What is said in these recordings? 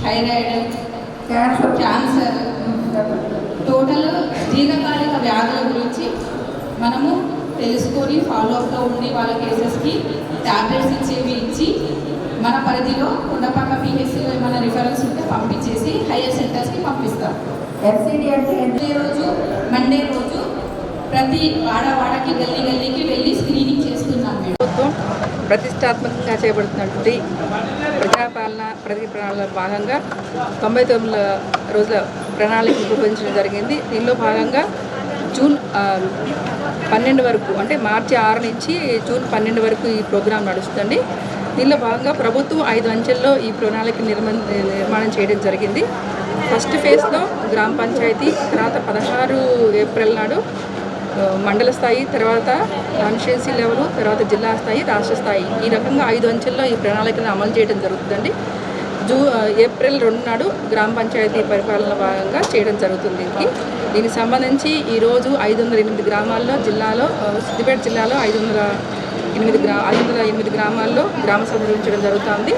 Thyroid, cancer, total దీర్ఘకాలిక వ్యాధుల గురించి మనము తెలుసుకొని ఫాలోఅప్లో ఉండి వాళ్ళ కేసెస్కి ట్యాబ్లెట్స్ ఇచ్చి మన పరిధిలో కొండపాక పిహెచ్సిలో ఏమైనా రిఫరెన్స్ ఉంటే పంపించేసి హైయర్ సెంటర్స్కి పంపిస్తాం. ఎఫ్సిడి అంటే మండే రోజు ప్రతి వాడకి గల్లీకి వెళ్ళి స్క్రీనింగ్ చేస్తున్నాం. ప్రభుత్వం ప్రతిష్టాత్మకంగా చేపడుతున్నటువంటి ప్రగతి ప్రణాళికలో భాగంగా 99 రోజుల ప్రణాళిక రూపొందించడం జరిగింది. దీనిలో భాగంగా జూన్ 12 వరకు, అంటే మార్చి 6 నుంచి జూన్ 12 వరకు ఈ ప్రోగ్రాం నడుస్తుంది. దీనిలో భాగంగా ప్రభుత్వం 5 అంచెల్లో ఈ ప్రణాళిక నిర్మాణం చేయడం జరిగింది. ఫస్ట్ ఫేజ్లో గ్రామ పంచాయతీ, తర్వాత 16 ఏప్రిల్ నాడు మండల స్థాయి, తర్వాత కాన్స్టిట్యున్సీ లెవెల్, తర్వాత జిల్లా స్థాయి, రాష్ట్ర స్థాయి, ఈ రకంగా 5 అంచెల్లో ఈ ప్రణాళికను అమలు చేయడం జరుగుతుందండి. ఏప్రిల్ 2 నాడు గ్రామ పంచాయతీ పరిపాలన భాగంగా చేయడం జరుగుతుంది. దీనికి సంబంధించి ఈరోజు 508 గ్రామాల్లో సిద్దిపేట జిల్లాలో 508 గ్రామాల్లో గ్రామ సభ నిర్వహించడం జరుగుతుంది.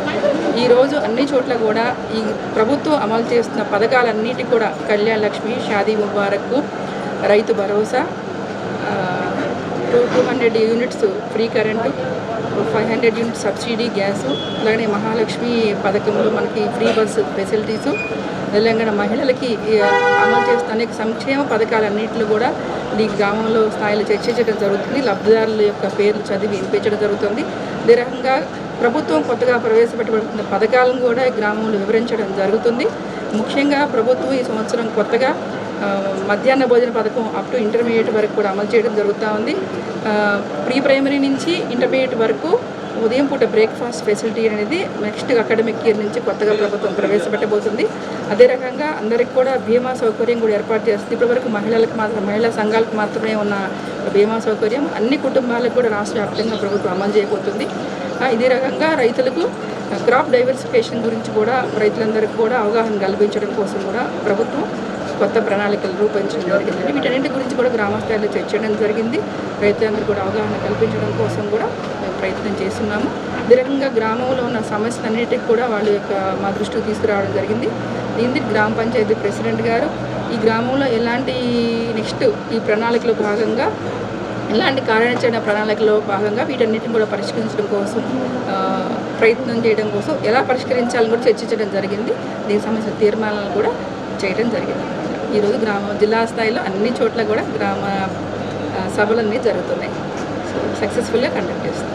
ఈరోజు అన్ని చోట్ల కూడా ఈ ప్రభుత్వం అమలు చేస్తున్న పథకాలన్నిటి కూడా Kalyana Lakshmi, Shaadi Mubarak, Rythu Bharosa, 200 units free current, 500 units subsidy gas, అలాగే మహాలక్ష్మి పథకంలో మనకి ఫ్రీ బస్సు ఫెసిలిటీసు, తెలంగాణ మహిళలకి అమలు చేస్తున్న అనేక సంక్షేమ పథకాలన్నింటిలో కూడా ఈ గ్రామంలో స్థాయిలో చర్చించడం జరుగుతుంది. లబ్ధిదారుల యొక్క పేర్లు చదివి వినిపించడం జరుగుతుంది. అదే రకంగా ప్రభుత్వం కొత్తగా ప్రవేశపెట్టబడుతున్న పథకాలను కూడా ఈ గ్రామంలో వివరించడం జరుగుతుంది. ముఖ్యంగా ప్రభుత్వం ఈ సంవత్సరం కొత్తగా మధ్యాహ్న భోజన పథకం అప్ టు ఇంటర్మీడియట్ వరకు కూడా అమలు చేయడం జరుగుతూ ఉంది. ప్రీ ప్రైమరీ నుంచి ఇంటర్మీడియట్ వరకు ఉదయం పూట బ్రేక్ఫాస్ట్ ఫెసిలిటీ అనేది నెక్స్ట్ అకాడమిక్ ఇయర్ నుంచి కొత్తగా ప్రభుత్వం ప్రవేశపెట్టబోతుంది. అదే రకంగా అందరికి కూడా బీమా సౌకర్యం కూడా ఏర్పాటు చేస్తుంది. ఇప్పటివరకు మహిళా సంఘాలకు మాత్రమే ఉన్న బీమా సౌకర్యం అన్ని కుటుంబాలకు కూడా రాష్ట్ర వ్యాప్తంగా ప్రభుత్వం అమలు చేయబోతుంది. ఇదే రకంగా రైతులకు క్రాప్ డైవర్సిఫికేషన్ గురించి కూడా రైతులందరికీ కూడా అవగాహన కల్పించడం కోసం కూడా ప్రభుత్వం కొత్త ప్రణాళికలు రూపొందించడం జరిగిందండి. వీటన్నింటి గురించి కూడా గ్రామ స్థాయిలో చర్చించడం జరిగింది. రైతులందరూ కూడా అవగాహన కల్పించడం కోసం కూడా మేము ప్రయత్నం చేస్తున్నాము. అదే రకంగా గ్రామంలో ఉన్న సమస్యలన్నిటికీ కూడా వాళ్ళ యొక్క మా దృష్టికి తీసుకురావడం జరిగింది. దీనికి గ్రామ పంచాయతీ ప్రెసిడెంట్ గారు ఈ గ్రామంలో ఎలాంటి నెక్స్ట్ ఈ ప్రణాళికలో భాగంగా ఇలాంటి కార్యాచరణ ప్రణాళికలో భాగంగా వీటన్నిటిని కూడా పరిష్కరించడం కోసం ప్రయత్నం చేయడం కోసం ఎలా పరిష్కరించాలని కూడా చర్చించడం జరిగింది. దీనికి సంబంధించిన తీర్మానాలు కూడా చేయడం జరిగింది. ఈరోజు జిల్లా స్థాయిలో అన్ని చోట్ల కూడా గ్రామ సభలన్నీ జరుగుతున్నాయి. సక్సెస్ఫుల్గా కండక్ట్ చేస్తాం.